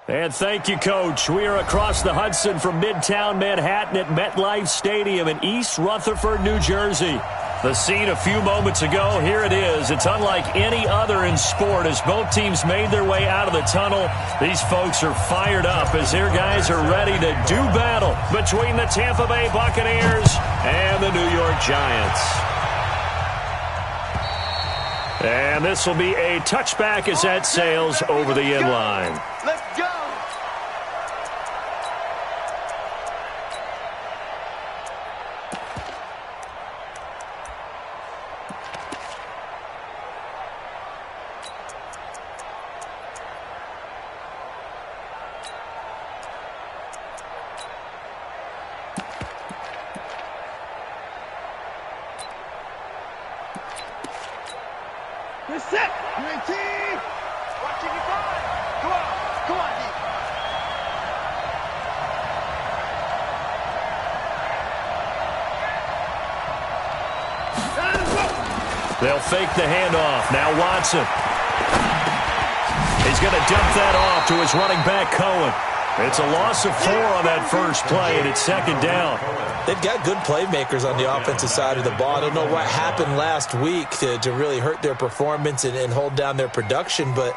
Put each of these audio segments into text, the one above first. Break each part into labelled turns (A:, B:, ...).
A: And thank you, Coach. We are across the Hudson from Midtown Manhattan at MetLife Stadium in East Rutherford, New Jersey. The scene a few moments ago, here it is. It's unlike any other in sport as both teams made their way out of the tunnel. These folks are fired up as their guys are ready to do battle between the Tampa Bay Buccaneers and the New York Giants. And this will be a touchback as that sails over the end line.
B: Let's go! You're set! You're in team! Watching you five! Come on! Come on, D!
A: They'll fake the handoff. Now Watson. He's going to dump that off to his running back, Cohen. It's a loss of 4 on that first play, and it's second down.
C: They've got good playmakers on the offensive side of the ball. I don't know what happened last week to really hurt their performance and hold down their production, but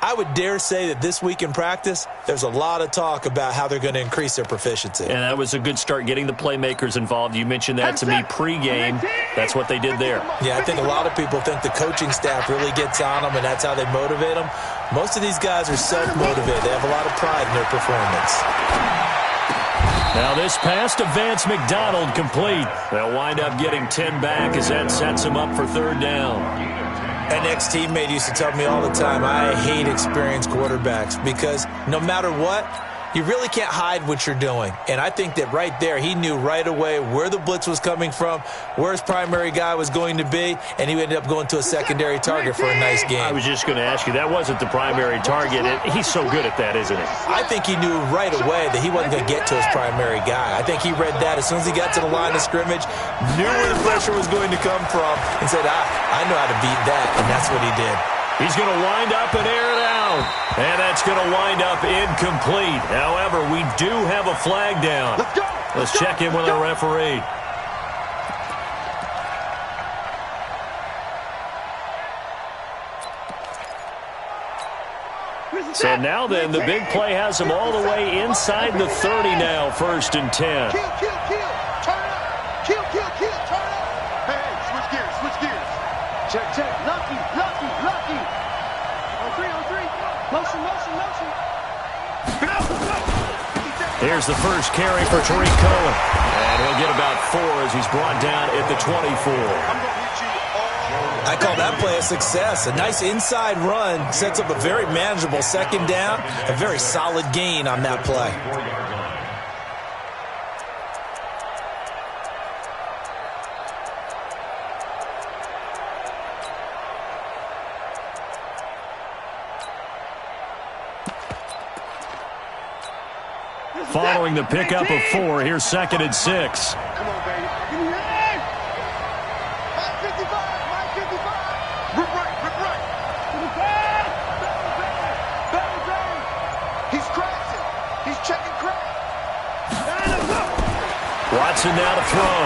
C: I would dare say that this week in practice, there's a lot of talk about how they're going to increase their proficiency.
A: And that was a good start getting the playmakers involved. You mentioned that to me pregame. That's what they did there.
C: Yeah, I think a lot of people think the coaching staff really gets on them, and that's how they motivate them. Most of these guys are self-motivated. They have a lot of pride in their performance.
A: Now this pass to Vance McDonald complete. They'll wind up getting 10 back as that sets them up for third down.
C: An ex-teammate used to tell me all the time, I hate experienced quarterbacks because no matter what, you really can't hide what you're doing. And I think that right there, he knew right away where the blitz was coming from, where his primary guy was going to be, and he ended up going to a secondary target for a nice game.
A: I was just going to ask you, that wasn't the primary target. He's so good at that, isn't he?
C: I think he knew right away that he wasn't going to get to his primary guy. I think he read that as soon as he got to the line of scrimmage, knew where the pressure was going to come from, and said, I know how to beat that, and that's what he did.
A: He's going to wind up and air it out. And that's going to wind up incomplete. However, we do have a flag down.
B: Let's go!
A: Let's check in with our referee. So now then, the big play has them all the way inside the 30 now, 1st and 10.
B: Kill, kill, kill. Turn up. Kill, kill, kill. Turn up. Hey, switch gears, switch gears. Check, check. Lucky, lucky, lucky. On three. Motion, motion, motion.
A: Here's the first carry for Tariq Cohen. And he'll get about 4 as he's brought down at the 24.
C: I call that play a success. A nice inside run sets up a very manageable second down. A very solid gain on that play.
A: Following the pickup of 4, here's 2nd and 6.
B: Come on, baby. Give me that. 55. Rip right. Bang. He's crashing. He's checking crack.
A: Watson now to throw.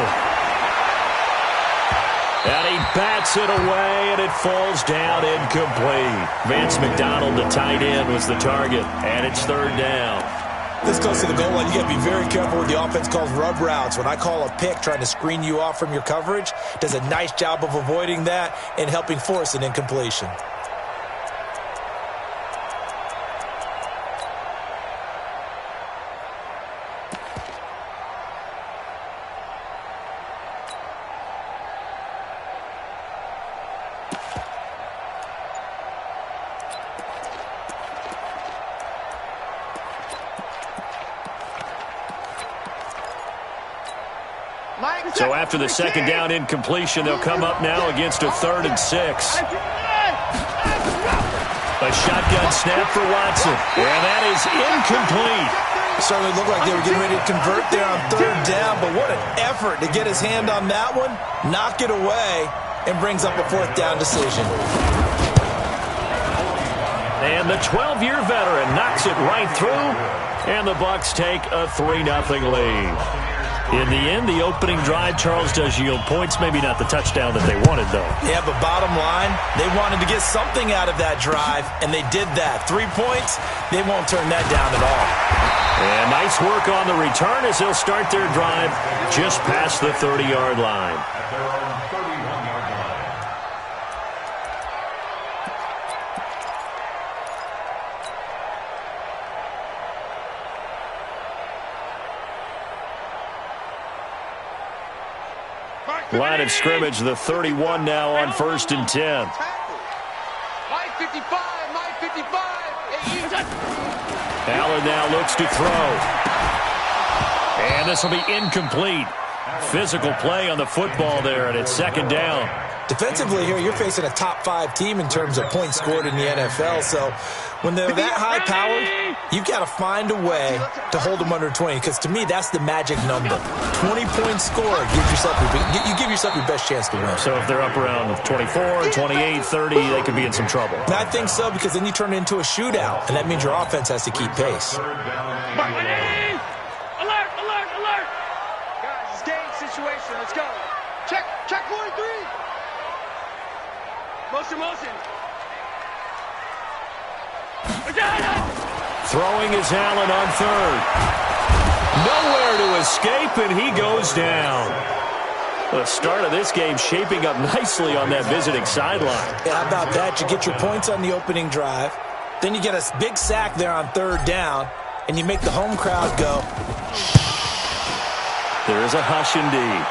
A: And he bats it away, and it falls down incomplete. Vance McDonald, the tight end, was the target, and it's 3rd down.
C: This close to the goal line, you got to be very careful with the offense calls rub routes. When I call a pick trying to screen you off from your coverage, does a nice job of avoiding that and helping force an incompletion.
A: So after the 2nd down incompletion, they'll come up now against a 3rd and 6. A shotgun snap for Watson. And that is incomplete.
C: Certainly looked like they were getting ready to convert there on 3rd down, but what an effort to get his hand on that one, knock it away, and brings up a 4th down decision.
A: And the 12-year veteran knocks it right through, and the Bucs take a 3-0 lead. In the end, the opening drive, Charles, does yield points. Maybe not the touchdown that they wanted, though.
C: Yeah, but bottom line, they wanted to get something out of that drive, and they did that. 3 points, they won't turn that down at all.
A: And nice work on the return as they'll start their drive just past the 30-yard line. Line of scrimmage, the 31 now on 1st and 10.
B: My 55, my 55.
A: Allen now looks to throw. And this will be incomplete. Physical play on the football there, and it's 2nd down.
C: Defensively here, you're facing a top-5 team in terms of points scored in the NFL. So when they're that high-powered, you've got to find a way to hold them under 20. Because to me, that's the magic number. 20 points scored. You give yourself your best chance to win.
A: So if they're up around 24, 28, 30, they could be in some trouble.
C: And I think so, because then you turn it into a shootout, and that means your offense has to keep pace.
B: Alert, alert, alert. Guys, it's game situation. Let's go. Check 43. Motion.
A: Throwing is Allen on 3rd. Nowhere to escape, and he goes down. The start of this game shaping up nicely on that visiting sideline.
C: Yeah, how about that? You get your points on the opening drive. Then you get a big sack there on 3rd down, and you make the home crowd go.
A: There is a hush indeed.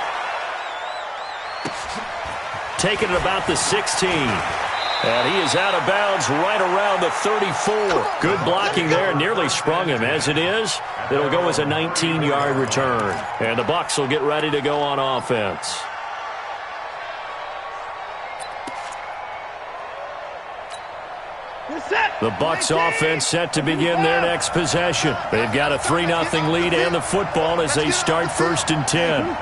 A: Taking it about the 16. And he is out of bounds right around the 34. Good blocking there. Nearly sprung him. As it is, it'll go as a 19-yard return. And the Bucs will get ready to go on offense. The Bucs offense set to begin their next possession. They've got a 3-0 lead and the football as they start 1st and 10.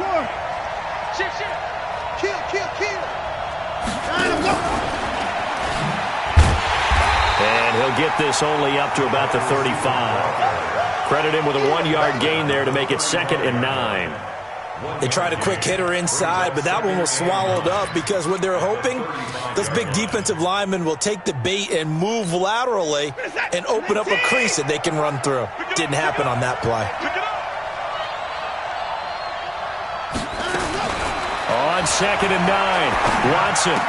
A: And he'll get this only up to about the 35. Credit him with a 1-yard gain there to make it 2nd and 9.
C: They tried a quick hitter inside, but that one was swallowed up because what they're hoping, those big defensive linemen will take the bait and move laterally and open up a crease that they can run through. Didn't happen on that play.
A: On 2nd and 9, Watson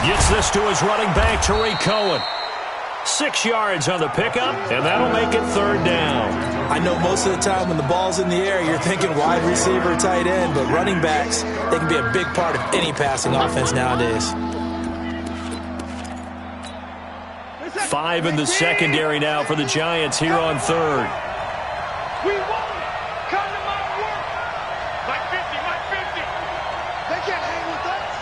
A: gets this to his running back, Tariq Cohen. 6 yards on the pickup, and that'll make it 3rd down.
C: I know most of the time when the ball's in the air, you're thinking wide receiver, tight end, but running backs, they can be a big part of any passing offense nowadays.
A: 5 in the secondary now for the Giants here on 3rd.
B: We won. Come to my work. My 50. They can't hang with us.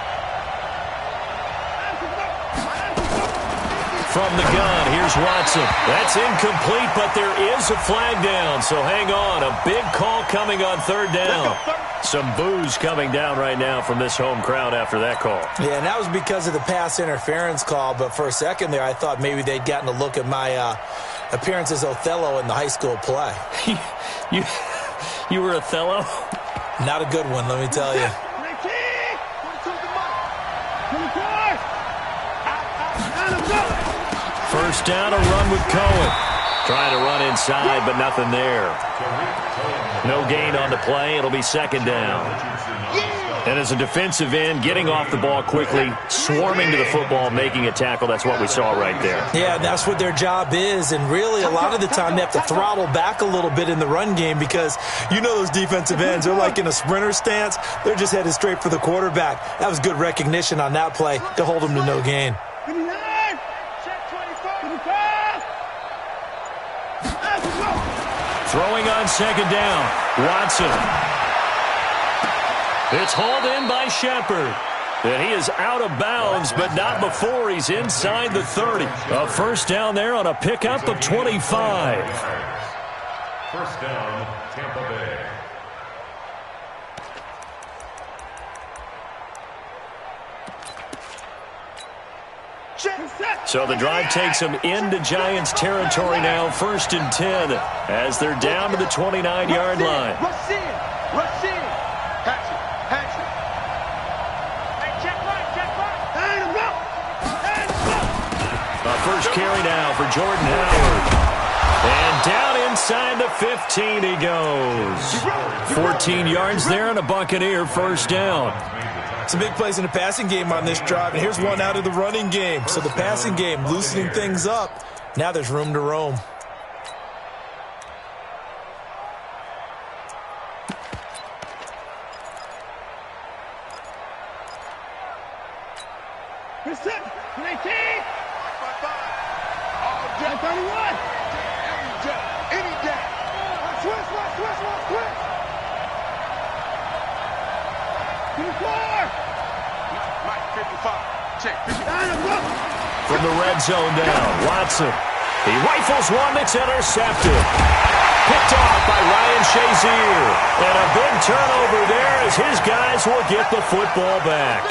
A: From the gun, here's Watson. That's incomplete, but there is a flag down, so hang on. A big call coming on 3rd down. Some boos coming down right now from this home crowd after that call.
C: Yeah, and that was because of the pass interference call, but for a second there, I thought maybe they'd gotten a look at my appearance as Othello in the high school play.
A: You were Othello?
C: Not a good one, let me tell you.
A: First down, a run with Cohen. Trying to run inside, but nothing there. No gain on the play. It'll be 2nd down. And as a defensive end, getting off the ball quickly, swarming to the football, making a tackle, that's what we saw right there.
C: Yeah, that's what their job is, and really a lot of the time they have to throttle back a little bit in the run game because you know those defensive ends, they're like in a sprinter stance. They're just headed straight for the quarterback. That was good recognition on that play to hold them to no gain.
A: Throwing on 2nd down, Watson. It's hauled in by Shepard. And he is out of bounds, but not before he's inside the 30. A first down there on a pickup of 25.
D: First down, Tampa Bay.
A: So the drive takes them into Giants territory now, 1st and 10, as they're down to the 29-yard line.
B: Rush in. Rush in. Hatch it. Hatch it. Hey, check right. Check right. Hand him up. Hand him up.
A: First carry now for Jordan Howard. And down inside the 15 he goes. 14 yards there and a Buccaneer first down.
C: Some big plays in the passing game on this drive, and here's one out of the running game. So the passing game loosening things up. Now there's room to roam.
B: Good set. 19. 31. Any day. Switch. 54. Mike, 55. Check. 59.
A: From the red zone down, Watson. He rifles one that's intercepted. Picked off by Ryan Shazier. And a big turnover there as his guys will get the football back.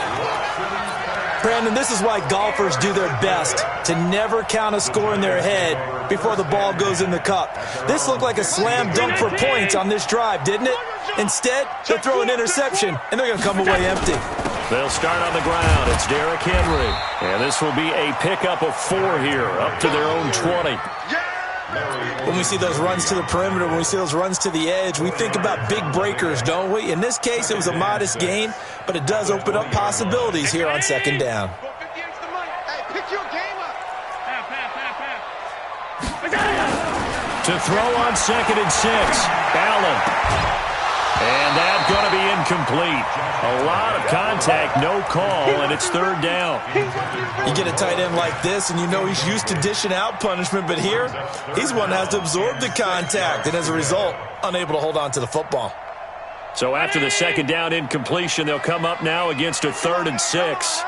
C: Brandon, this is why golfers do their best to never count a score in their head before the ball goes in the cup. This looked like a slam dunk for points on this drive, didn't it? Instead, they'll throw an interception, and they're going to come away empty.
A: They'll start on the ground. It's Derrick Henry. And this will be a pickup of 4 here, up to their own 20.
C: When we see those runs to the perimeter, when we see those runs to the edge, we think about big breakers, don't we? In this case, it was a modest gain, but it does open up possibilities here on 2nd down.
A: To throw on 2nd and 6, Allen. And that's going to be incomplete. A lot of contact, no call, and it's 3rd down.
C: You get a tight end like this, and you know he's used to dishing out punishment, but here, he's one that has to absorb the contact, and as a result, unable to hold on to the football.
A: So after the 2nd down incompletion, they'll come up now against a 3rd and 6.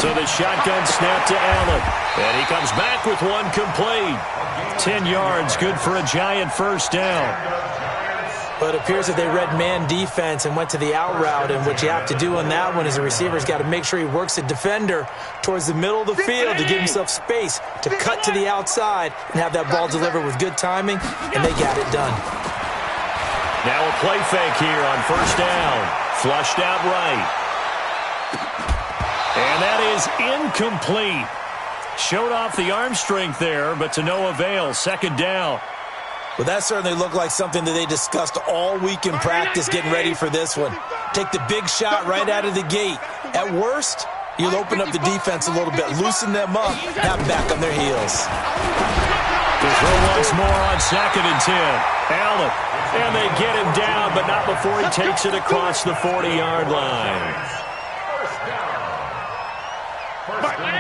A: So the shotgun snap to Allen. And he comes back with one complete. 10 yards, good for a Giant first down.
C: But it appears that they read man defense and went to the out route, and what you have to do on that one is the receiver's got to make sure he works the defender towards the middle of the field to give himself space to cut to the outside and have that ball delivered with good timing, and they got it done.
A: Now a play fake here on 1st down. Flushed out right. And that is incomplete. Showed off the arm strength there, but to no avail. 2nd down.
C: Well, that certainly looked like something that they discussed all week in practice getting ready for this one. Take the big shot right out of the gate. At worst, you'll open up the defense a little bit, loosen them up, have them back on their heels.
A: To throw once more on 2nd and 10. Allen. And they get him down, but not before he takes it across the 40-yard line.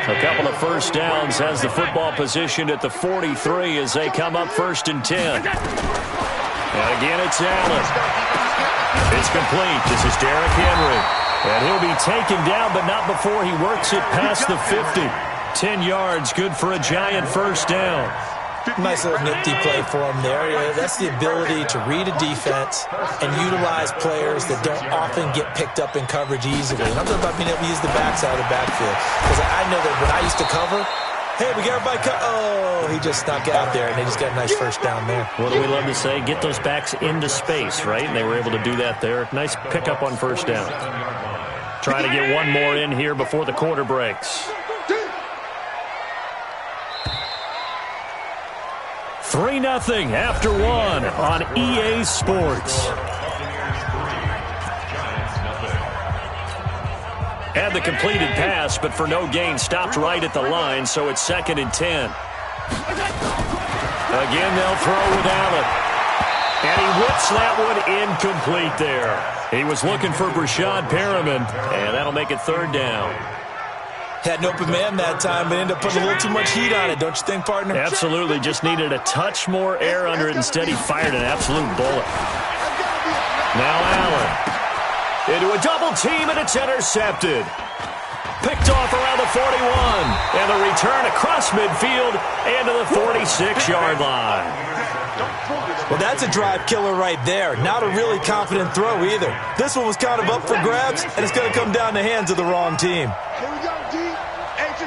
A: A couple of first downs has the football positioned at the 43 as they come up 1st and 10. And again, it's Allen. It's complete. This is Derrick Henry. And he'll be taken down, but not before he works it past the 50. 10 yards, good for a Giant first down.
C: Nice little nifty play for him there. That's the ability to read a defense and utilize players that don't often get picked up in coverage easily. And I'm talking about being able to use the backside of the backfield. Because I know that when I used to cover, hey, we got everybody cut. Oh, he just snuck out there, and they just got a nice first down there.
A: What do we love to say? Get those backs into space, right? And they were able to do that there. Nice pickup on 1st down. Trying to get one more in here before the quarter breaks. 3-0 after 1 on EA Sports. Had the completed pass, but for no gain, stopped right at the line, so it's 2nd and 10. Again, they'll throw with Allen. And he whips that one incomplete there. He was looking for Brashad Perriman, and that'll make it 3rd down.
C: Had an open man that time, but ended up putting a little too much heat on it, don't you think, partner?
A: Absolutely. Just needed a touch more air under it. Instead, he fired an absolute bullet. Now Allen. Into a double team, and it's intercepted. Picked off around the 41. And the return across midfield and to the 46-yard line.
C: Well, that's a drive killer right there. Not a really confident throw either. This one was kind of up for grabs, and it's going to come down the hands of the wrong team.
B: Here we go, D. Hey, it's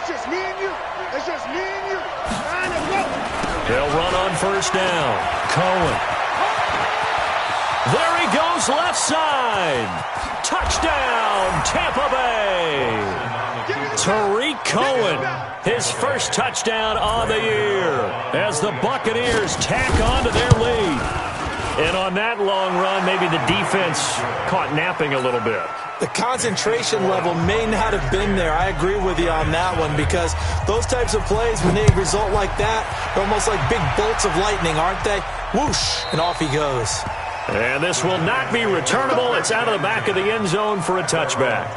B: just me and you. It's just me and you.
A: They'll run on first down. Cohen. There he goes, left side. Touchdown, Tampa Bay. Tariq Cohen, his first touchdown on the year as the Buccaneers tack on to their lead. And on that long run, maybe the defense caught napping a little bit.
C: The concentration level may not have been there. I agree with you on that one, because those types of plays, when they result like that, they're almost like big bolts of lightning, aren't they? Whoosh, and off he goes.
A: And this will not be returnable. It's out of the back of the end zone for a touchback.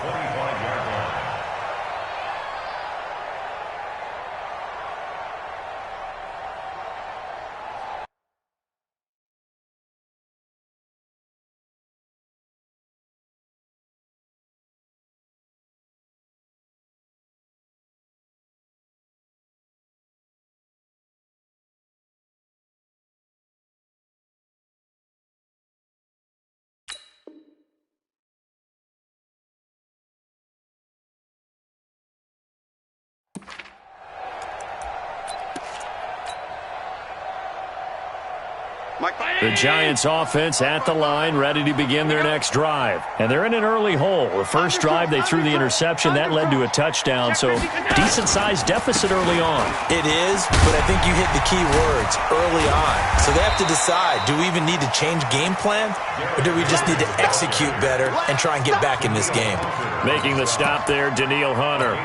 A: The Giants offense at the line, ready to begin their next drive. And they're in an early hole. The first drive, they threw the interception. That led to a touchdown, so decent-sized deficit early on.
C: It is, but I think you hit the key words, early on. So they have to decide, do we even need to change game plan? Or do we just need to execute better and try and get back in this game?
A: Making the stop there, Danielle Hunter.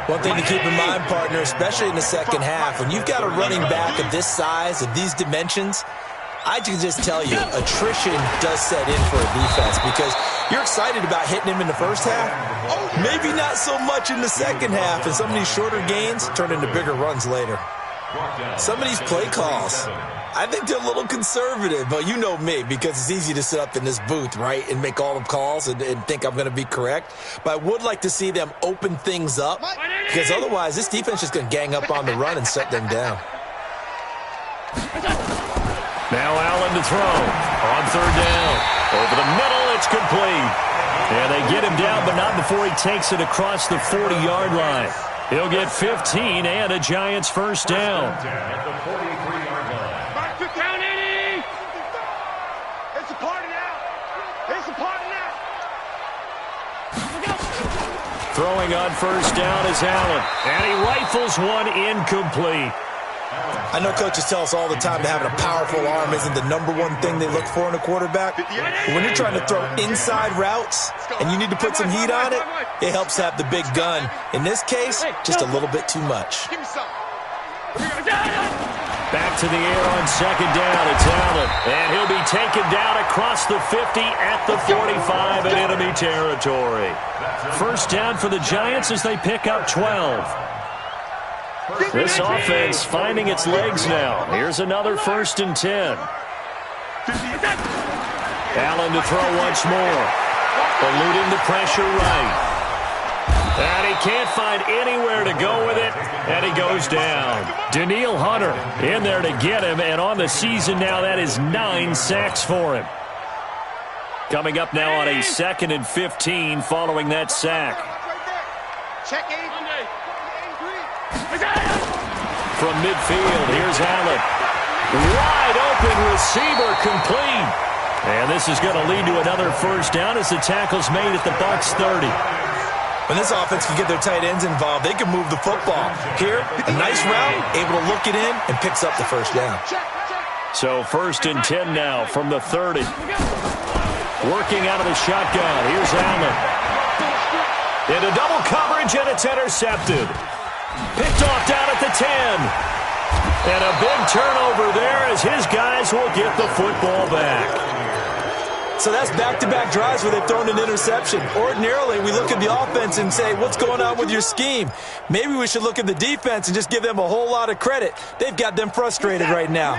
C: One thing to keep in mind, partner, especially in the second half, when you've got a running back of this size, of these dimensions, I can just tell you, attrition does set in for a defense, because you're excited about hitting him in the first half. Maybe not so much in the second half, and some of these shorter gains turn into bigger runs later. Some of these play calls, I think they're a little conservative, but you know me, because it's easy to sit up in this booth, right, and make all the calls and think I'm going to be correct. But I would like to see them open things up, because otherwise this defense is going to gang up on the run and shut them down.
A: Now Allen to throw on third down. Over the middle, it's complete. And they get him down, but not before he takes it across the 40-yard line. He'll get 15 and a Giants first down. Throwing on first down is Allen. And he rifles one incomplete.
C: I know coaches tell us all the time that having a powerful arm isn't the number one thing they look for in a quarterback. But when you're trying to throw inside routes and you need to put some heat on it, it helps to have the big gun. In this case, just a little bit too much.
A: Back to the air on second down. It's Allen. And he'll be taken down across the 50 at the 45 in enemy territory. First down for the Giants as they pick up 12. This offense finding its legs now. Here's another 1st and 10. Allen to throw once more. Eluding the pressure right. And he can't find anywhere to go with it, and he goes down. Danielle Hunter in there to get him, and on the season now, that is 9 sacks for him. Coming up now on a 2nd and 15 following that sack.
B: Check it.
A: From midfield, here's Allen. Wide open receiver complete. And this is going to lead to another first down as the tackle's made at the Bucs 30.
C: When this offense can get their tight ends involved, they can move the football. Here, a nice route, able to look it in, and picks up the first down.
A: So 1st and 10 now from the 30. Working out of the shotgun. Here's Allen. Into double coverage, and it's intercepted. Picked off down at the 10. And a big turnover there as his guys will get the football back.
C: So that's back-to-back drives where they've thrown an interception. Ordinarily, we look at the offense and say, what's going on with your scheme? Maybe we should look at the defense and just give them a whole lot of credit. They've got them frustrated right now.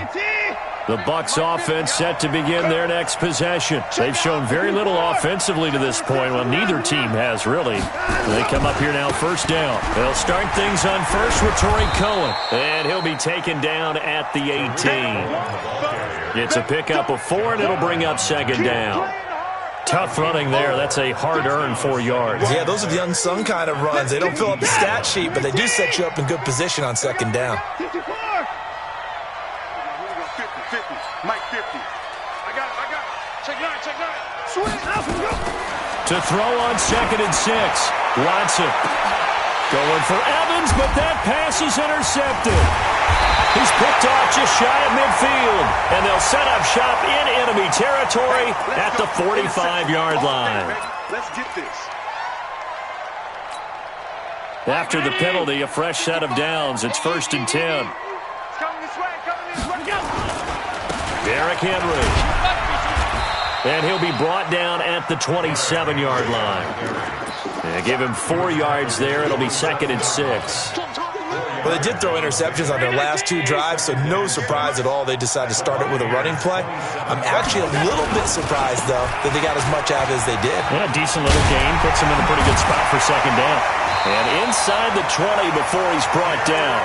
A: The Bucs offense set to begin their next possession. They've shown very little offensively to this point. Well, neither team has, really. They come up here now, first down. They'll start things on first with Torrey Cohen. And he'll be taken down at the 18. It's a pickup of 4, and it'll bring up second down. Tough running there. That's a hard-earned 4 yards.
C: Yeah, those are the unsung kind of runs. They don't fill up the stat sheet, but they do set you up in good position on second down.
B: 50. Mike 50. I got it. Check 9. Swing.
A: To throw on second and 6. Watson going for Evans, but that pass is intercepted. He's picked off just shy of midfield, and they'll set up shop in enemy territory at the 45-yard line.
B: Let's get this.
A: After the penalty, a fresh set of downs. It's first and 10.
B: Coming this way.
A: Derrick Henry. And he'll be brought down at the 27-yard line. And give him 4 yards there. It'll be second and 6.
C: Well, they did throw interceptions on their last 2 drives, so no surprise at all they decided to start it with a running play. I'm actually a little bit surprised, though, that they got as much out as they did.
A: Yeah, decent little gain. Puts him in a pretty good spot for second down. And inside the 20 before he's brought down.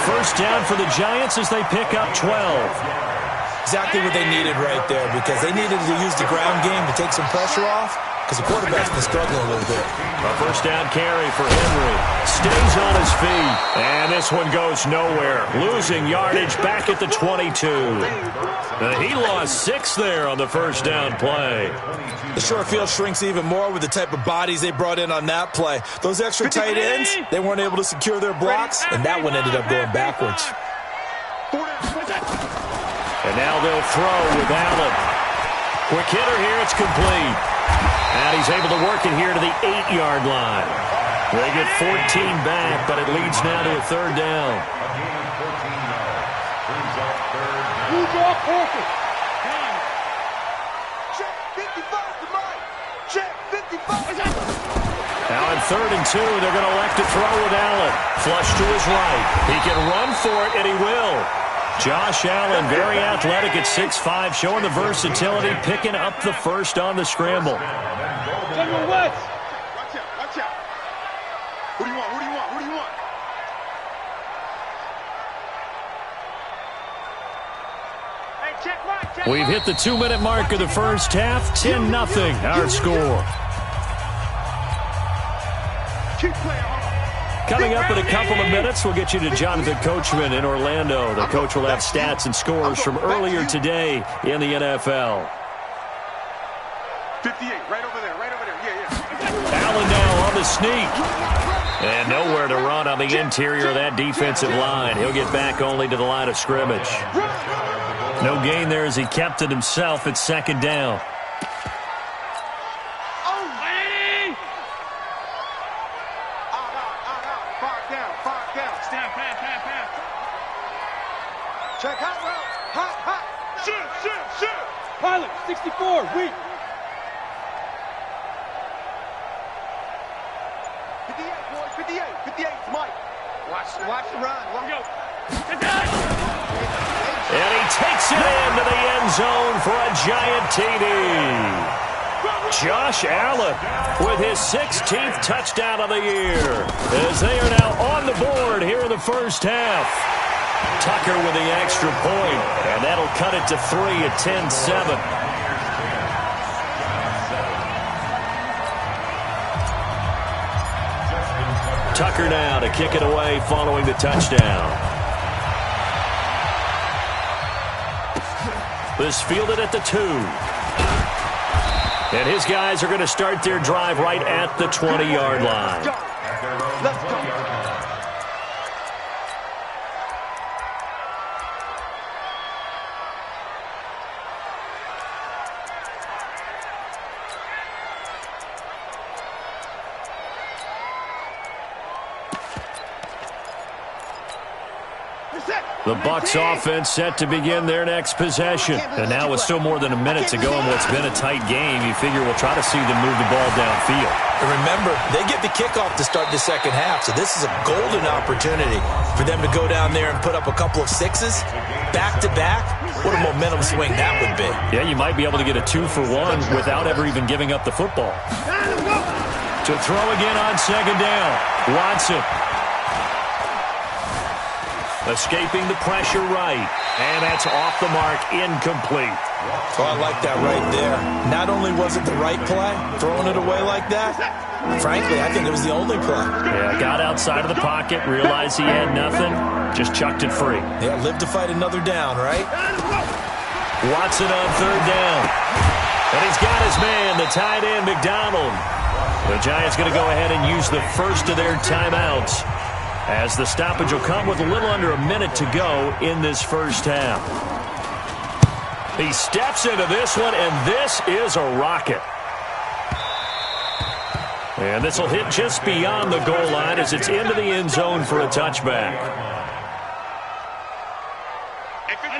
A: First down for the Giants as they pick up 12.
C: Exactly what they needed right there, because they needed to use the ground game to take some pressure off, because the quarterback's been struggling a little bit.
A: A first down carry for Henry. Stays on his feet. And this one goes nowhere. Losing yardage back at the 22. He lost 6 there on the first down play.
C: The short field shrinks even more with the type of bodies they brought in on that play. Those extra tight ends, they weren't able to secure their blocks, and that one ended up going backwards.
A: And now they'll throw with Allen. Quick hitter here, it's complete. And he's able to work it here to the 8-yard line. They get 14 back, but it leads now to a third down.
B: Check 55 to Mike. Check 55.
A: Now in third and 2, they're going to elect to throw with Allen. Flush to his right. He can run for it, and he will. Josh Allen, very athletic at 6'5", showing the versatility, picking up the first on the scramble.
B: Watch out. Who do you want? Hey, check right.
A: We've hit the 2-minute mark of the first half. 10-0, our score.
B: Keep playing hard.
A: Coming up in a couple of minutes, we'll get you to Jonathan Coachman in Orlando. The coach will have stats and scores from earlier today in the NFL.
B: 58, right over there. Yeah.
A: Allen now on the sneak. And nowhere to run on the interior of that defensive line. He'll get back only to the line of scrimmage. No gain there as he kept it himself at second down.
B: Check hot route. Hot. Shoot.
E: Pilot, 64, weak.
B: 58, boys, 58, Mike. Watch the run. Let go.
A: And he takes it into the end zone for a giant TD. Josh Allen with his 16th touchdown of the year as they are now on the board here in the first half. Tucker with the extra point, and that'll cut it to 3 at 10-7. Tucker now to kick it away following the touchdown. This fielded at the 2. And his guys are going to start their drive right at the 20-yard line.
B: Let's go. Set.
A: The Bucs offense set to begin their next possession. And now with still more than a minute to go in what's been a tight game, you figure we'll try to see them move the ball downfield.
C: And remember, they get the kickoff to start the second half, so this is a golden opportunity for them to go down there and put up a couple of sixes back-to-back. What a momentum swing that would be.
A: Yeah, you might be able to get a 2-for-1 without ever even giving up the football. To throw again on second down, Watson. Escaping the pressure right. And that's off the mark, incomplete.
C: Oh, I like that right there. Not only was it the right play, throwing it away like that, frankly, I think it was the only play.
A: Yeah, got outside of the pocket, realized he had nothing, just chucked it free.
C: Yeah, live to fight another down, right?
A: Watson on third down. And he's got his man, the tight end, McDonald. The Giants going to go ahead and use the first of their timeouts, as the stoppage will come with a little under a minute to go in this first half. He steps into this one, and this is a rocket. And this will hit just beyond the goal line as it's into the end zone for a touchback.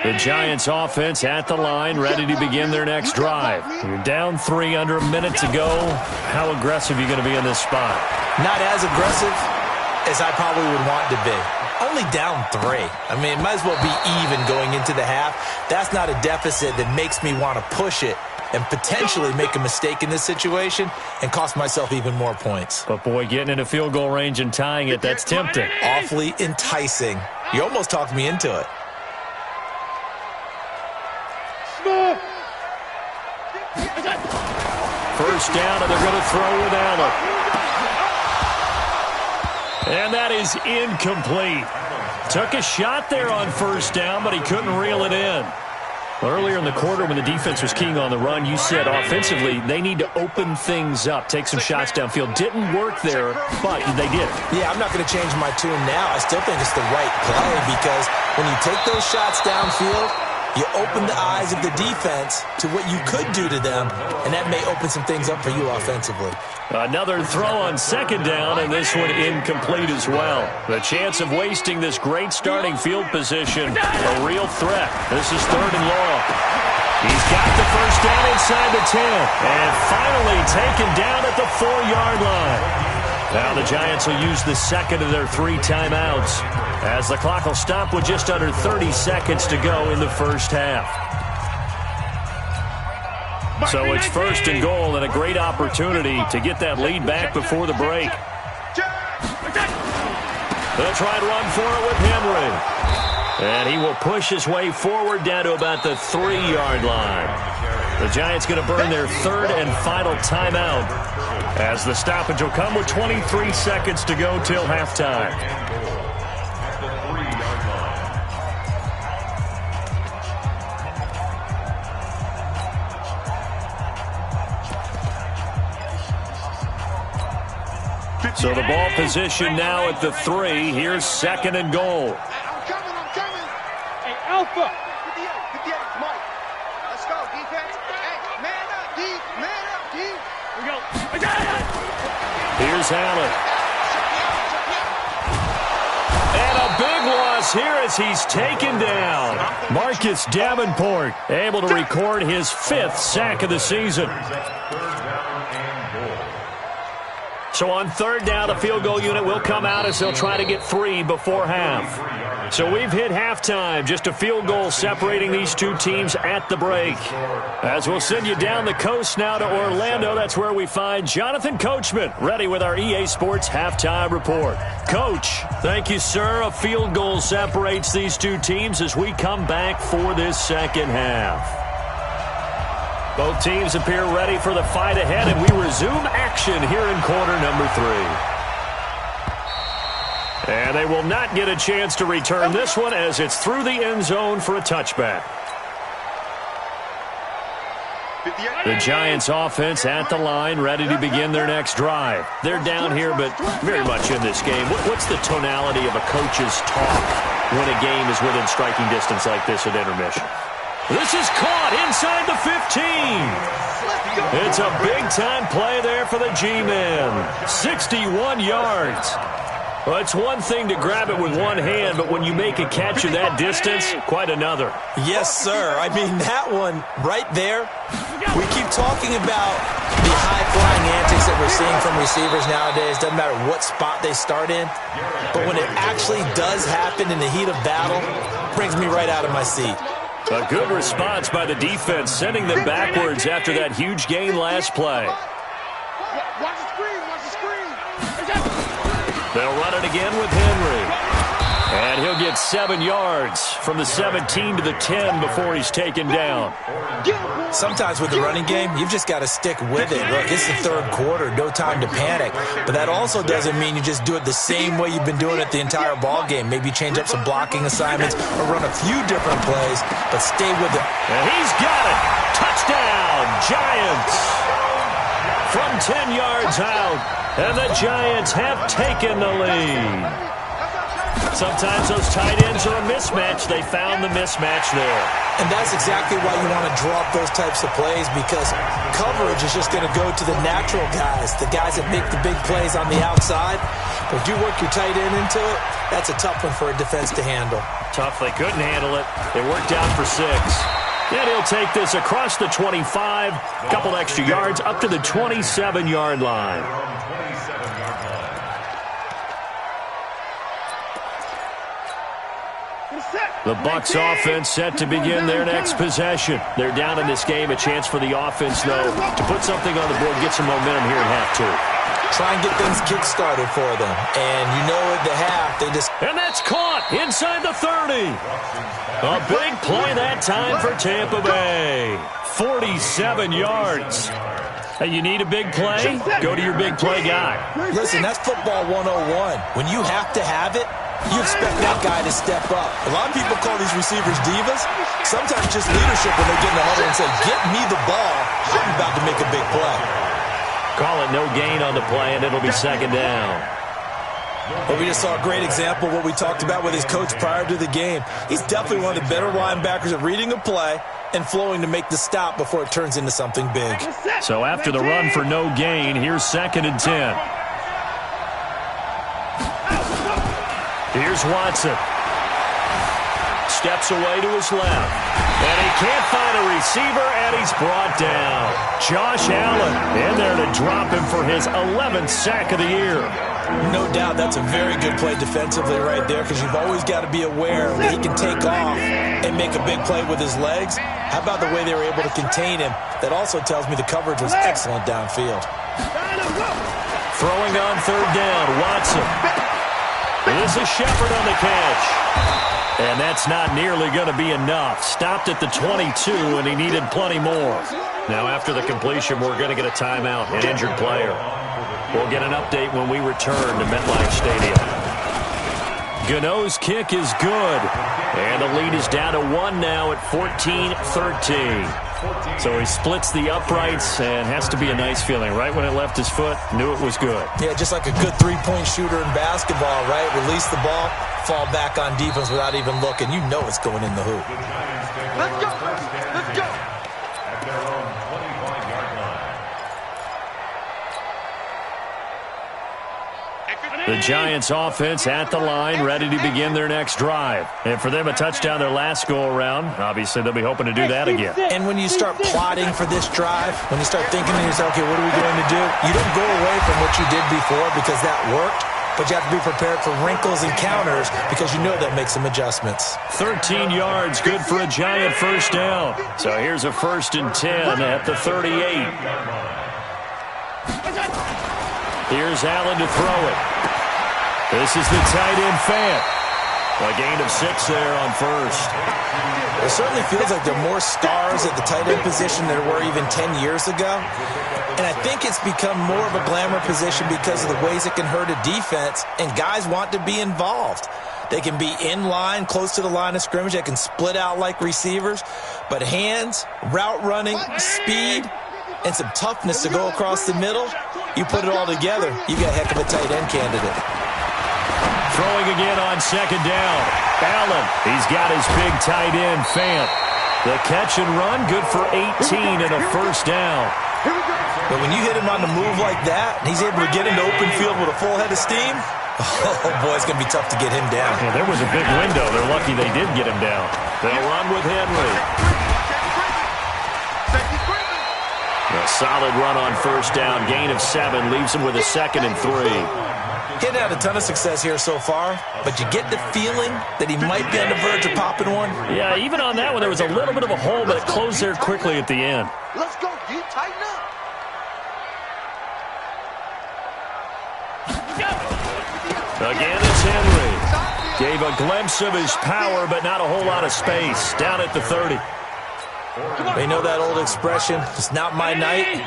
A: The Giants offense at the line, ready to begin their next drive. You're down 3, under a minute to go. How aggressive are you going to be in this spot?
C: Not as aggressive as I probably would want to be. Only down 3. I mean, it might as well be even going into the half. That's not a deficit that makes me want to push it and potentially make a mistake in this situation and cost myself even more points.
A: But, boy, getting into field goal range and tying it, that's tempting.
C: Awfully enticing. You almost talked me into it.
A: First down, and they're going to throw with Allen. And that is incomplete. Took a shot there on first down, but he couldn't reel it in. Earlier in the quarter when the defense was keying on the run, you said offensively they need to open things up, take some shots downfield. Didn't work there, but they did.
C: Yeah, I'm not going to change my tune now. I still think it's the right play because when you take those shots downfield, you open the eyes of the defense to what you could do to them, and that may open some things up for you offensively.
A: Another throw on second down, and this one incomplete as well. The chance of wasting this great starting field position, a real threat. This is third and long. He's got the first down inside the 10, and finally taken down at the 4-yard line. Now the Giants will use the second of their 3 timeouts, as the clock will stop with just under 30 seconds to go in the first half. So it's first and goal, and a great opportunity to get that lead back before the break. They'll try and run for it with Henry. And he will push his way forward down to about the 3-yard line. The Giants going to burn their third and final timeout, as the stoppage will come with 23 seconds to go till halftime. So the ball position now at the 3. Here's second and goal.
B: I'm coming.
E: Hey, Alpha.
B: 58, Mike. Let's go, defense. Hey, man up, D. Man up, D.
E: We go. I got it.
A: Here's Allen. And a big loss here as he's taken down. Marcus Davenport able to record his 5th sack of the season. So on third down, the field goal unit will come out as they'll try to get 3 before half. So we've hit halftime, just a field goal separating these two teams at the break. As we'll send you down the coast now to Orlando, that's where we find Jonathan Coachman, ready with our EA Sports halftime report. Coach, thank you, sir. A field goal separates these two teams as we come back for this second half. Both teams appear ready for the fight ahead, and we resume action here in quarter number 3. And they will not get a chance to return this one as it's through the end zone for a touchback. The Giants offense at the line, ready to begin their next drive. They're down here, but very much in this game. What's the tonality of a coach's talk when a game is within striking distance like this at intermission? This is caught inside the 15. It's a big-time play there for the G-men. 61 yards. Well, it's one thing to grab it with one hand, but when you make a catch of that distance, quite another.
C: Yes, sir. I mean, that one right there, we keep talking about the high-flying antics that we're seeing from receivers nowadays. Doesn't matter what spot they start in. But when it actually does happen in the heat of battle, it brings me right out of my seat.
A: A good response by the defense, sending them backwards after that huge gain last play.
B: Watch the screen, watch the screen.
A: They'll run it again with Henry. And he'll get 7 yards from the 17 to the 10 before he's taken down.
C: Sometimes with the running game, you've just got to stick with it. Look, it's the third quarter, no time to panic. But that also doesn't mean you just do it the same way you've been doing it the entire ball game. Maybe change up some blocking assignments or run a few different plays, but stay with it.
A: And he's got it. Touchdown, Giants. From 10 yards out, and the Giants have taken the lead. Sometimes those tight ends are a mismatch. They found the mismatch there.
C: And that's exactly why you want to draw up those types of plays, because coverage is just going to go to the natural guys, the guys that make the big plays on the outside. But if you work your tight end into it, that's a tough one for a defense to handle.
A: Tough. They couldn't handle it. It worked out for 6. And he'll take this across the 25, a couple extra yards up to the 27-yard line. The Bucs offense set to begin their next possession. They're down in this game. A chance for the offense, though, to put something on the board, get some momentum here at half 2.
C: Try and get things kick-started for them. And you know at the half, they just...
A: And that's caught inside the 30. A big play that time for Tampa Bay. 47 yards. Hey, you need a big play? Go to your big play guy.
C: Listen, that's football 101. When you have to have it, you expect that guy to step up. A lot of people call these receivers divas. Sometimes just leadership when they get in the huddle and say, get me the ball. I'm about to make a big play.
A: Call it no gain on the play, and it'll be second down.
C: Well, we just saw a great example of what we talked about with his coach prior to the game. He's definitely one of the better linebackers at reading a play and flowing to make the stop before it turns into something big.
A: So after the run for no gain, here's 2nd and 10. Here's Watson. Steps away to his left. And he can't find a receiver, and he's brought down. Josh Allen in there to drop him for his 11th sack of the year.
C: No doubt that's a very good play defensively right there, because you've always got to be aware that he can take off and make a big play with his legs. How about the way they were able to contain him? That also tells me the coverage was excellent downfield.
A: Throwing on 3rd down, Watson. This is Shepard on the catch. And that's not nearly going to be enough. Stopped at the 22, and he needed plenty more. Now, after the completion, we're going to get a timeout, an injured player. We'll get an update when we return to MetLife Stadium. Gano's kick is good. And the lead is down to 1 now at 14-13. So he splits the uprights, and has to be a nice feeling. Right when it left his foot, knew it was good.
C: Yeah, just like a good three-point shooter in basketball, right? Release the ball, fall back on defense without even looking. You know it's going in the hoop.
B: Let's go, let's go.
D: At their own 25-yard line.
A: The Giants offense at the line, ready to begin their next drive. And for them, a touchdown their last go-around. Obviously, they'll be hoping to do that again.
C: And when you start plotting for this drive, when you start thinking to yourself, okay, what are we going to do? You don't go away from what you did before because that worked, but you have to be prepared for wrinkles and counters because you know that makes some adjustments.
A: 13 yards, good for a Giant first down. So here's a 1st and 10 at the 38. Here's Allen to throw it. This is the tight end Fant. A gain of 6 there on 1st.
C: It certainly feels like there are more stars at the tight end position than there were even 10 years ago. And I think it's become more of a glamour position because of the ways it can hurt a defense, and guys want to be involved. They can be in line, close to the line of scrimmage. They can split out like receivers. But hands, route running, speed, and some toughness to go across the middle, you put it all together, you got a heck of a tight end candidate.
A: Throwing again on 2nd down. Allen, he's got his big tight end, Fant. The catch and run, good for 18 and a 1st down.
C: But when you hit him on the move like that, and he's able to get into open field with a full head of steam, Oh, boy, it's going to be tough to get him down.
A: Yeah, there was a big window. They're lucky they did get him down. They'll run with Henry. A solid run on first down. Gain of 7 leaves him with a 2nd and 3.
C: He hadn't had a ton of success here so far, but you get the feeling that he might be on the verge of popping one.
A: Yeah, even on that one, there was a little bit of a hole, but it closed there quickly at the end.
B: Let's go, D. Tighten up.
A: Again, it's Henry. Gave a glimpse of his power, but not a whole lot of space. Down at the 30.
C: They know that old expression, it's not my night.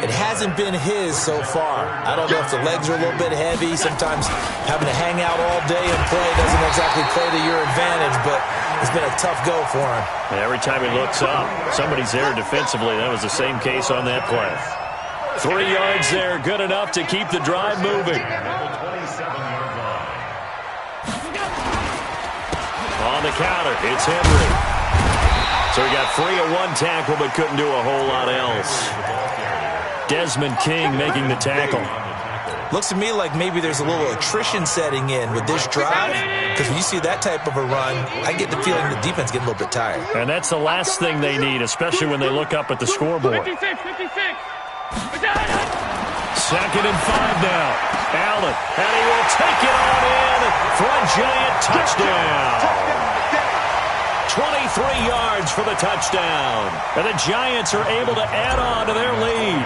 C: It hasn't been his so far. I don't know if the legs are a little bit heavy. Sometimes having to hang out all day and play doesn't exactly play to your advantage, but it's been a tough go for him.
A: Every time he looks up, somebody's there defensively. That was the same case on that play. 3 yards there, good enough to keep the drive moving. On the counter, it's Henry. So he got free of 1 tackle, but couldn't do a whole lot else. Desmond King making the tackle.
C: Looks to me like maybe there's a little attrition setting in with this drive, because when you see that type of a run, I get the feeling the defense getting a little bit tired.
A: And that's the last thing they need, especially when they look up at the scoreboard.
E: 56.
A: 2nd and 5 now. Allen, and he will take it on in for a giant touchdown. 23 yards for the touchdown. And the Giants are able to add on to their lead.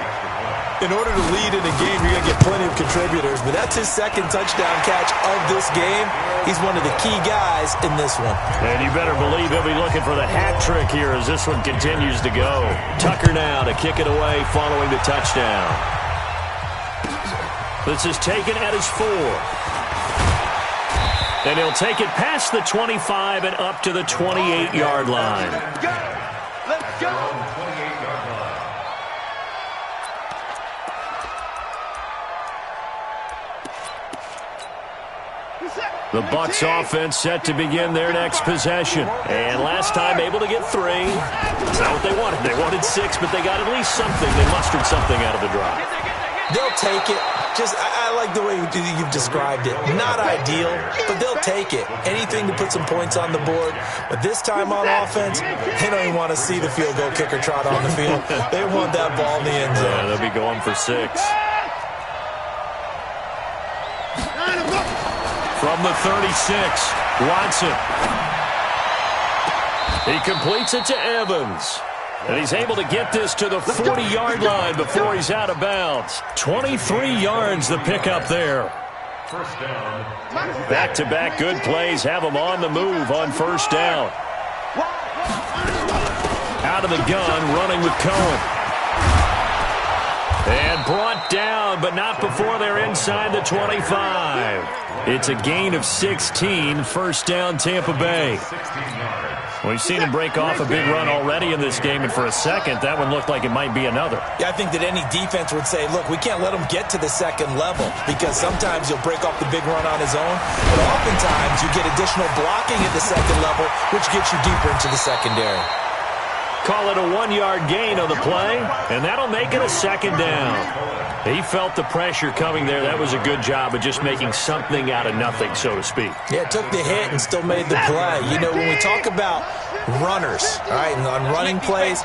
C: In order to lead in a game, you're going to get plenty of contributors, but that's his 2nd touchdown catch of this game. He's one of the key guys in this one.
A: And you better believe he'll be looking for the hat trick here as this one continues to go. Tucker now to kick it away following the touchdown. This is taken at his 4. And he'll take it past the 25 and up to the 28-yard line.
B: Let's go.
A: The Bucs offense set to begin their next possession. And last time able to get 3. That's not what they wanted. They wanted 6, but they got at least something. They mustered something out of the drive.
C: They'll take it. I like the way you've described it. Not ideal, but they'll take it. Anything to put some points on the board. But this time on offense, they don't even want to see the field goal kicker trot on the field. They want that ball in the end zone.
A: Yeah, they'll be going for 6. From the 36, Watson. He completes it to Evans. And he's able to get this to the 40-yard line before he's out of bounds. 23 yards the pickup there. Back-to-back good plays have him on the move on first down. Out of the gun, running with Cohen. And brought down, but not before they're inside the 25. It's a gain of 16, first down Tampa Bay. We've seen him break off a big run already in this game, and for a second, that one looked like it might be another.
C: Yeah, I think that any defense would say, look, we can't let him get to the 2nd level, because sometimes he'll break off the big run on his own, but oftentimes you get additional blocking at the 2nd level, which gets you deeper into the secondary.
A: Call it a 1-yard gain on the play, and that'll make it a 2nd down. He felt the pressure coming there. That was a good job of just making something out of nothing, so to speak.
C: Yeah, took the hit and still made the play. You know, when we talk about runners, all right, and on running plays,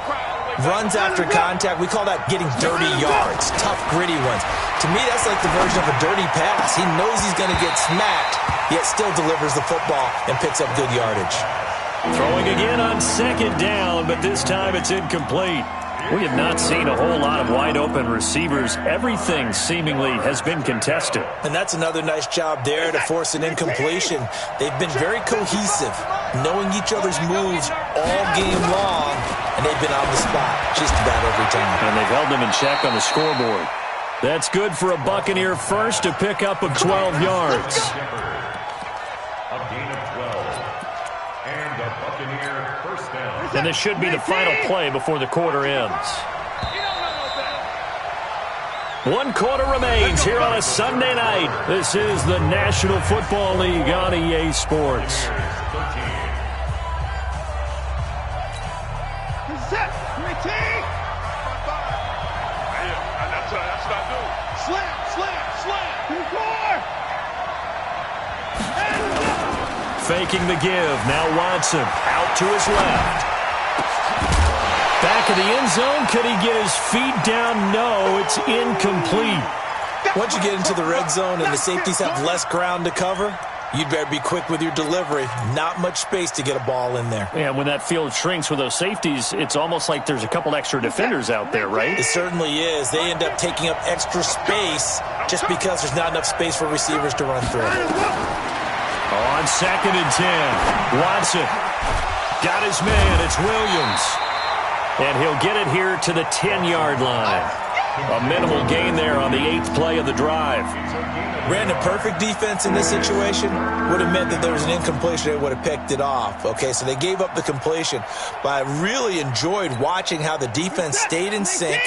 C: runs after contact, we call that getting dirty yards, tough, gritty ones. To me, that's like the version of a dirty pass. He knows he's going to get smacked, yet still delivers the football and picks up good yardage.
A: Throwing again on 2nd down, but this time it's incomplete. We have not seen a whole lot of wide-open receivers. Everything seemingly has been contested.
C: And that's another nice job there to force an incompletion. They've been very cohesive, knowing each other's moves all game long, and they've been on the spot just about every time.
A: And they've held them in check on the scoreboard. That's good for a Buccaneer first, a pickup of 12 yards.
D: A gain of 12. And a Buccaneer first down.
A: And this should be the final play before the quarter ends. 1 quarter remains here on a Sunday night. This is the National Football League on EA Sports.
B: Slam, slam, slam.
A: faking the give. Now Watson out to his left. Back of the end zone. Could he get his feet down? No, it's incomplete.
C: Once you get into the red zone and the safeties have less ground to cover, you'd better be quick with your delivery. Not much space to get a ball in there.
A: Yeah, when that field shrinks with those safeties, it's almost like there's a couple extra defenders out there, right?
C: It certainly is. They end up taking up extra space just because there's not enough space for receivers to run through.
A: On 2nd and 10, Watson got his man. It's Williams. And he'll get it here to the 10-yard line. A minimal gain there on the 8th play of the drive.
C: Ran a perfect defense in this situation. Would have meant that there was an incompletion. They would have picked it off. Okay, so they gave up the completion. But I really enjoyed watching how the defense stayed in sync,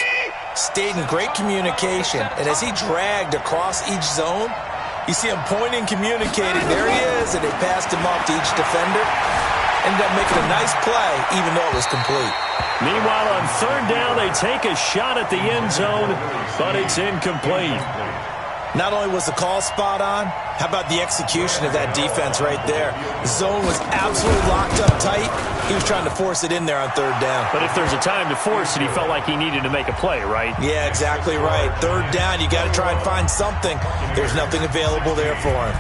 C: stayed in great communication. And as he dragged across each zone, you see him pointing, communicating. There he is, and they passed him off to each defender. Ended up making a nice play, even though it was complete.
A: Meanwhile, on 3rd down, they take a shot at the end zone, but it's incomplete.
C: Not only was the call spot on, how about the execution of that defense right there? The zone was absolutely locked up tight. He was trying to force it in there on 3rd down.
A: But if there's a time to force it, he felt like he needed to make a play, right?
C: Yeah, exactly right. 3rd down, you got to try and find something. There's nothing available there for him.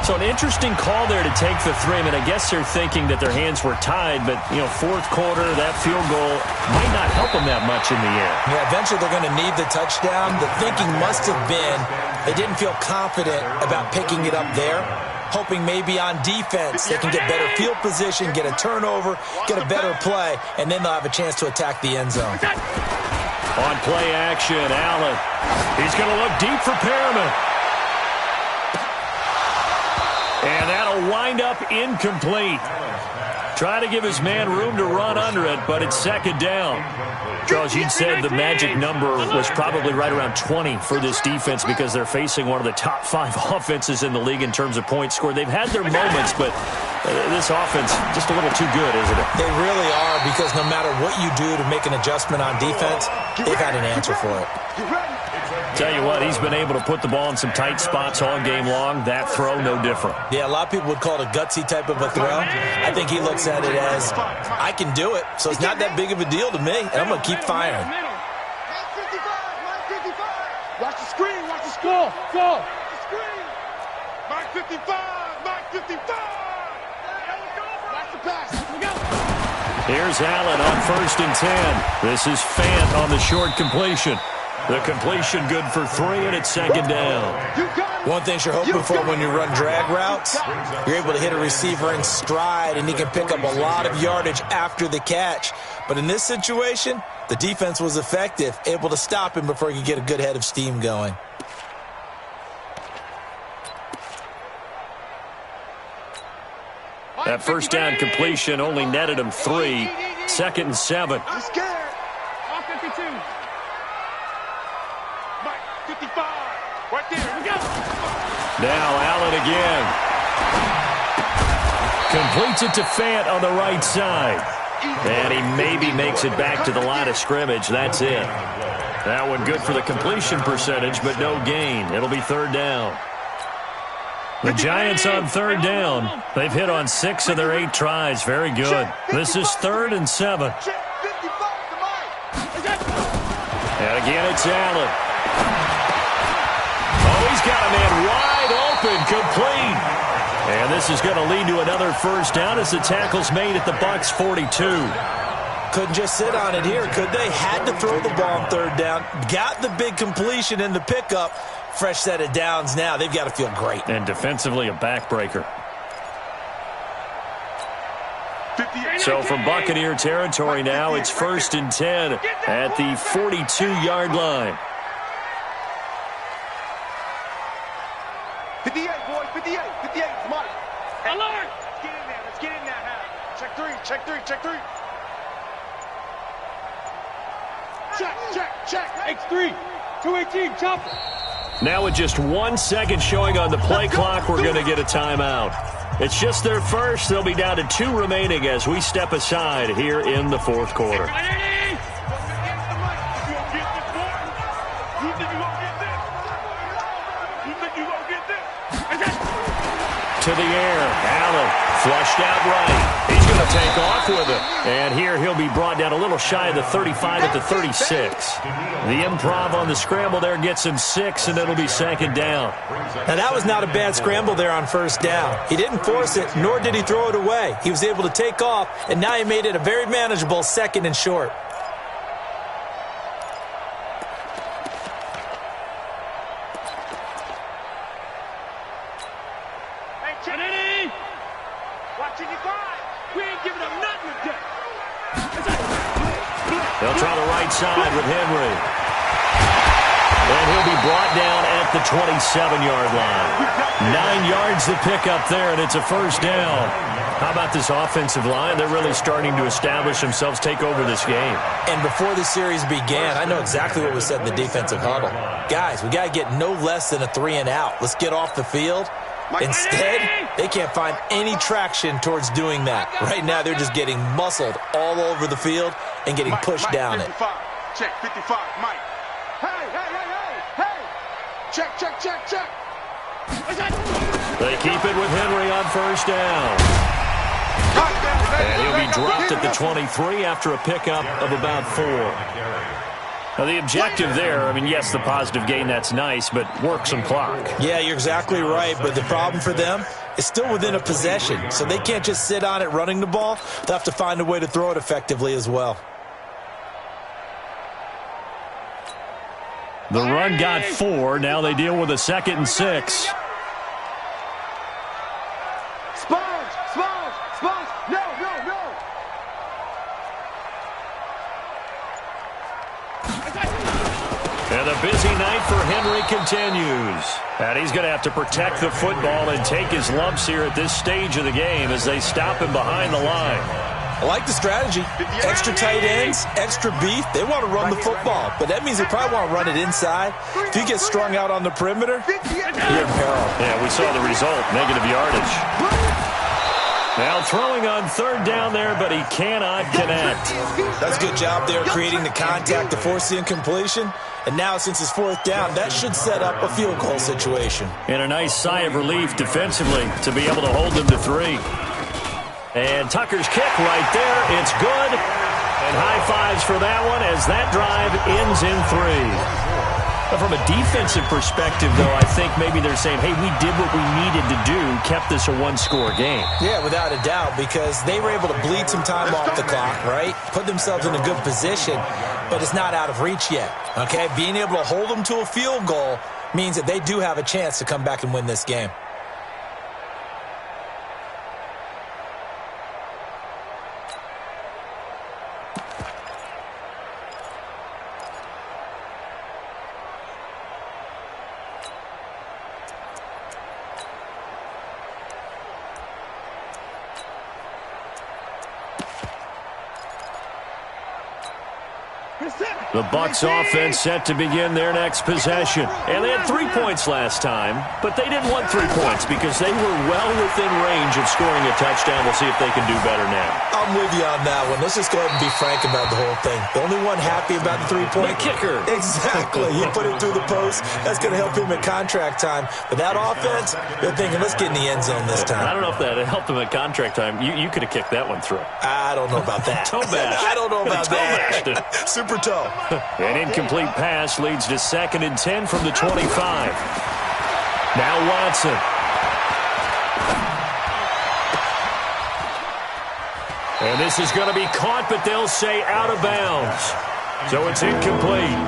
A: So an interesting call there to take the 3. I mean, I guess they're thinking that their hands were tied, but, 4th quarter, that field goal might not help them that much in the air.
C: Yeah, eventually they're going to need the touchdown. The thinking must have been they didn't feel confident about picking it up there, hoping maybe on defense they can get better field position, get a turnover, get a better play, and then they'll have a chance to attack the end zone.
A: On play action, Allen. He's going to look deep for Perriman. And that'll wind up incomplete. Trying to give his man room to run under it, but it's 2nd down. Charles, you'd said the magic number was probably right around 20 for this defense because they're facing one of the top 5 offenses in the league in terms of points scored. They've had their moments, but this offense just a little too good, isn't it?
C: They really are, because no matter what you do to make an adjustment on defense, they've had an answer for it.
A: Tell you what, he's been able to put the ball in some tight spots all game long. That throw, no different.
C: Yeah, a lot of people would call it a gutsy type of a throw. I think he looks at it as, I can do it, so it's not that big of a deal to me, and I'm going to keep firing.
B: Watch the screen, watch the score. Go. Watch the screen. Mark 55, Mark 55. Watch the pass.
A: Here's Allen on 1st and 10. This is Fant on the short completion. The completion good for 3, and it's 2nd down.
C: One thing you're hoping for when you run drag routes, you're able to hit a receiver in stride, and he can pick up a lot of yardage after the catch. But in this situation, the defense was effective, able to stop him before he could get a good head of steam going.
A: That 1st down completion only netted him 3. 2nd and 7.
B: I'm scared. 52. 55. Right there. Here we go.
A: Now Allen again. Completes it to Fant on the right side. And he maybe makes it back to the line of scrimmage. That's it. That one good for the completion percentage, but no gain. It'll be 3rd down. The Giants on 3rd down. They've hit on 6 of their 8 tries. Very good. This is 3rd and 7. And again, it's Allen. Oh, he's got a man wide open, complete. And this is going to lead to another 1st down as the tackle's made at the Bucs 42.
C: Couldn't just sit on it here, could they? Had to throw the ball on 3rd down. Got the big completion in the pickup. Fresh set of downs now. They've got to feel great.
A: And defensively, a backbreaker. So from Buccaneer territory now, it's 1st and 10 at the 42-yard line.
B: 58, boys, 58, 58, come on.
E: Alert!
B: Let's get in there, Hal. Check 3, check 3, check 3. Check.
E: X3, 218, chopper.
A: Now with just 1 second showing on the play clock, we're going to get a timeout. It's just their first. They'll be down to 2 remaining as we step aside here in the 4th quarter. to the air. Allen flushed out right. He's going to take off with it. And here he'll be brought down a little shy of the 35 at the 36. The improv on the scramble there gets him 6, and it'll be second down.
C: Now, that was not a bad scramble there on first down. He didn't force it, nor did he throw it away. He was able to take off, and now he made it a very manageable second and short.
A: They'll try the right side with Henry. And he'll be brought down at the 27-yard line. 9 yards to pick up there, and it's a first down. How about this offensive line? They're really starting to establish themselves, take over this game.
C: And before the series began, I know exactly what was said in the defensive huddle. Guys, we got to get no less than a 3-and-out. Let's get off the field. Instead, they can't find any traction towards doing that. Right now, they're just getting muscled all over the field and getting pushed down it.
B: Check, 55, Mike. Hey. Check.
A: They keep it with Henry on first down. And he'll be dropped at the 23 after a pickup of about 4. Now, the objective there, I mean, yes, the positive gain, that's nice, but work some clock.
C: Yeah, you're exactly right, but the problem for them is still within a possession, so they can't just sit on it running the ball. They'll have to find a way to throw it effectively as well.
A: The run got 4. Now they deal with a 2nd and 6.
B: No.
A: And the busy night for Henry continues. And he's going to have to protect the football and take his lumps here at this stage of the game as they stop him behind the line.
C: I like the strategy. Extra tight ends, extra beef. They want to run the football, but that means they probably want to run it inside. If you get strung out on the perimeter, you're in peril.
A: Yeah, we saw the result, negative yardage. Now throwing on 3rd down there, but he cannot connect.
C: That's a good job there creating the contact to force the incompletion. And now since it's 4th down, that should set up a field goal situation.
A: And a nice sigh of relief defensively to be able to hold them to 3. And Tucker's kick right there. It's good. And high fives for that one as that drive ends in 3. But from a defensive perspective, though, I think maybe they're saying, hey, we did what we needed to do, kept this a 1-score game.
C: Yeah, without a doubt, because they were able to bleed some time off the clock, right? Put themselves in a good position, but it's not out of reach yet, okay? Being able to hold them to a field goal means that they do have a chance to come back and win this game.
A: The Bucs offense set to begin their next possession. And they had 3 points last time, but they didn't want 3 points because they were well within range of scoring a touchdown. We'll see if they can do better now.
C: I'm with you on that one. Let's just go ahead and be frank about the whole thing. The only one happy about the 3-point
A: kicker.
C: Exactly. He put it through the post. That's going to help him at contract time. But that offense, they're thinking, let's get in the end zone this time.
A: I don't know if that helped him at contract time. You could have kicked that one through.
C: I don't know about that.
A: Toe bash.
C: I don't know about that. Super toe.
A: An incomplete pass leads to 2nd and 10 from the 25. Now Watson. And this is going to be caught, but they'll say out of bounds. So it's incomplete.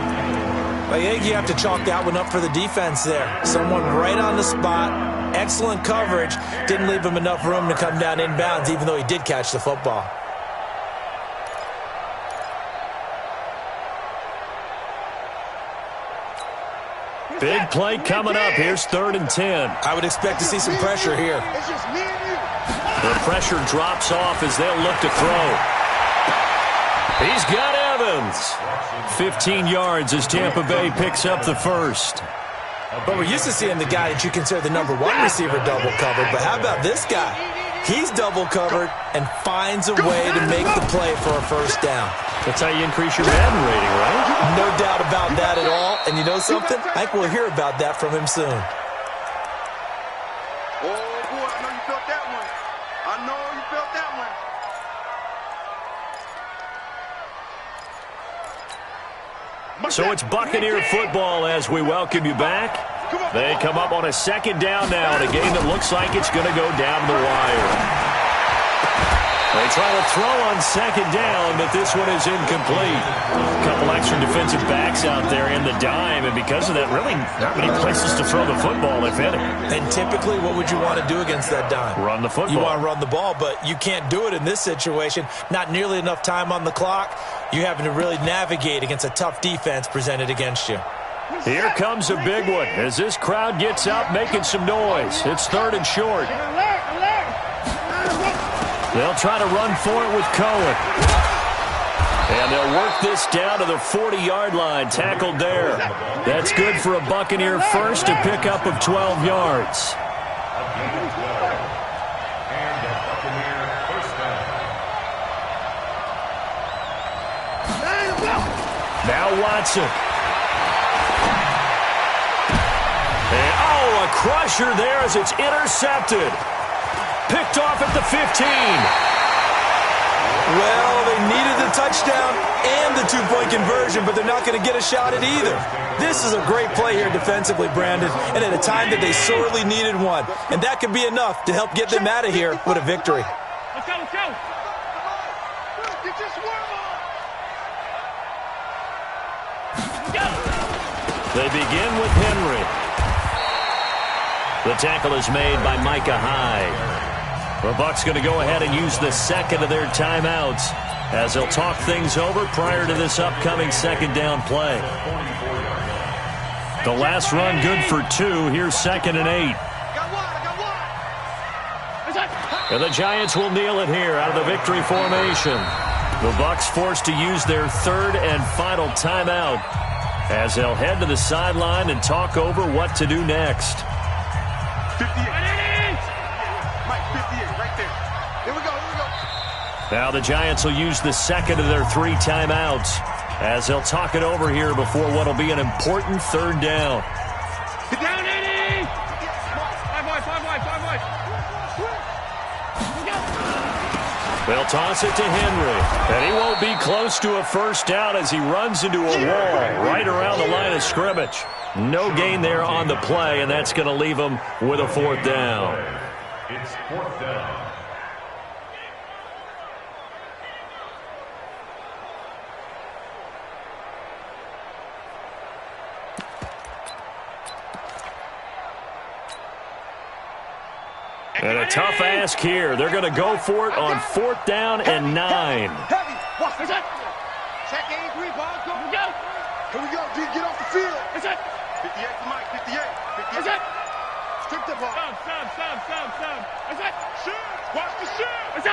C: I think you have to chalk that one up for the defense there. Someone right on the spot. Excellent coverage. Didn't leave him enough room to come down inbounds, even though he did catch the football.
A: Big play coming up. Here's 3rd and 10.
C: I would expect to see some pressure here.
B: It's just me and you.
A: The pressure drops off as they'll look to throw. He's got Evans. 15 yards as Tampa Bay picks up the first.
C: But we're used to seeing the guy that you consider the number 1 receiver double covered. But how about this guy? He's double covered and finds a way to make the play for a first down.
A: That's how you increase your Madden rating, right?
C: No doubt about that at all. And you know something? I think we'll hear about that from him soon.
B: Oh, boy, I know you
A: So it's Buccaneer football as we welcome you back. They come up on a second down now in a game that looks like it's going to go down the wire. They try to throw on second down, but this one is incomplete. A couple extra defensive backs out there in the dime, and because of that, really not many places to throw the football, if any.
C: And typically, what would you want to do against that dime?
A: Run the football.
C: You want to run the ball, but you can't do it in this situation. Not nearly enough time on the clock. You're having to really navigate against a tough defense presented against you.
A: Here comes a big one as this crowd gets up making some noise. It's 3rd and short. They'll try to run for it with Cohen. And they'll work this down to the 40-yard line, tackled there. That's good for a Buccaneer first, a pickup of 12 yards. Now Watson. And, a crusher there as it's intercepted. Picked off at the 15.
C: Well, they needed the touchdown and the two-point conversion, but they're not going to get a shot at either. This is a great play here defensively, Brandon, and at a time that they sorely needed one. And that could be enough to help get them out of here with a victory.
E: Let's go, let's go.
B: Get this worm on.
A: They begin with Henry. The tackle is made by Micah Hyde. The Bucs going to go ahead and use the second of their timeouts as they'll talk things over prior to this upcoming second down play. The last run good for 2. Here's 2nd and 8. And the Giants will kneel it here out of the victory formation. The Bucs forced to use their 3rd and final timeout as they'll head to the sideline and talk over what to do next.
B: 58. Mike, 58, right there. Here we go, here we go.
A: Now the Giants will use the second of their 3 timeouts as they'll talk it over here before what will be an important 3rd down.
E: Down, Eddie! 5 wide.
A: They'll toss it to Henry, and he won't be close to a first down as he runs into a wall right around the line of scrimmage. No gain there on the play, and that's going to leave him with a 4th down.
D: It's 4th down.
A: And a tough ask here. They're going to go for it on 4th down and 9.
B: Heavy. Watch this. Check 83, ball. Go. Here we go, D. Get off the field. 58 for Mike. 58. Strip the ball.
E: Stop.
B: Shoot. Watch the shoot.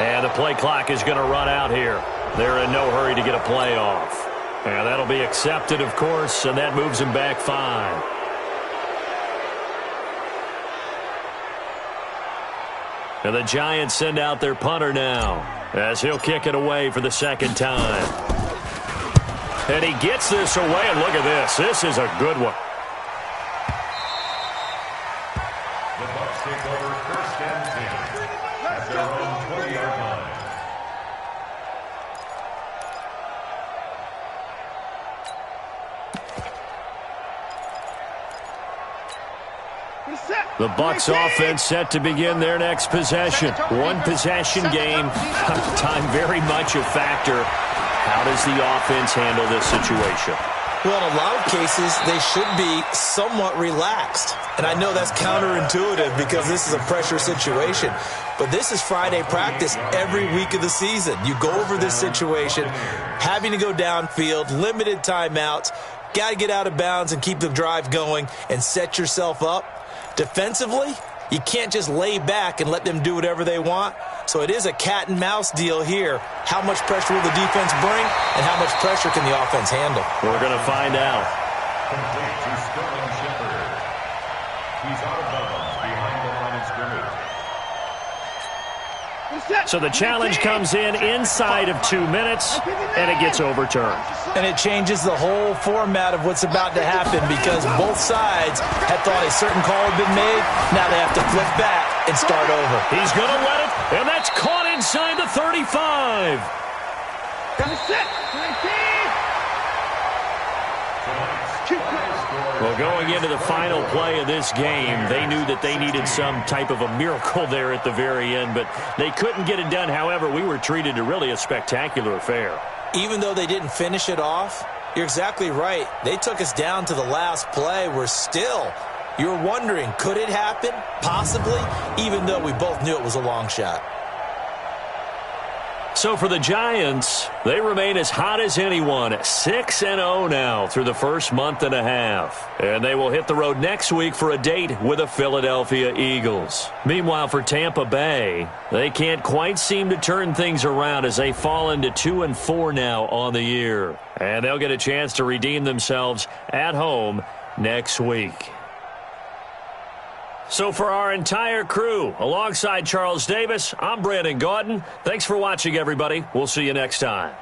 A: And the play clock is going to run out here. They're in no hurry to get a play off. And that'll be accepted, of course, and that moves him back 5. And the Giants send out their punter now as he'll kick it away for the 2nd time. And he gets this away, and look at this. This is a good one.
D: The Bucs take over 1st and 10 at their own 20-yard line.
A: The Bucs offense set to begin their next possession. 1 possession game. Time very much a factor. How does the offense handle this situation?
C: Well, in a lot of cases, they should be somewhat relaxed. And I know that's counterintuitive because this is a pressure situation. But this is Friday practice every week of the season. You go over this situation, having to go downfield, limited timeouts, got to get out of bounds and keep the drive going and set yourself up. Defensively, you can't just lay back and let them do whatever they want. So it is a cat and mouse deal here. How much pressure will the defense bring, and how much pressure can the offense handle?
A: We're going to find out.
D: Complete to Sterling Shepard. He's out of bounds behind the line of scrimmage.
A: So the challenge comes in inside of 2 minutes, and it gets overturned.
C: And it changes the whole format of what's about to happen because both sides had thought a certain call had been made. Now they have to flip back and start over.
A: He's going to let it, and that's caught inside the 35. Well, going into the final play of this game, they knew that they needed some type of a miracle there at the very end, but they couldn't get it done. However, we were treated to really a spectacular affair.
C: Even though they didn't finish it off, you're exactly right. They took us down to the last play. We're still, you're wondering, could it happen? Possibly, even though we both knew it was a long shot.
A: So for the Giants, they remain as hot as anyone, 6-0 now through the first month and a half. And they will hit the road next week for a date with the Philadelphia Eagles. Meanwhile, for Tampa Bay, they can't quite seem to turn things around as they fall into 2-4 now on the year. And they'll get a chance to redeem themselves at home next week. So for our entire crew, alongside Charles Davis, I'm Brandon Gaudin. Thanks for watching, everybody. We'll see you next time.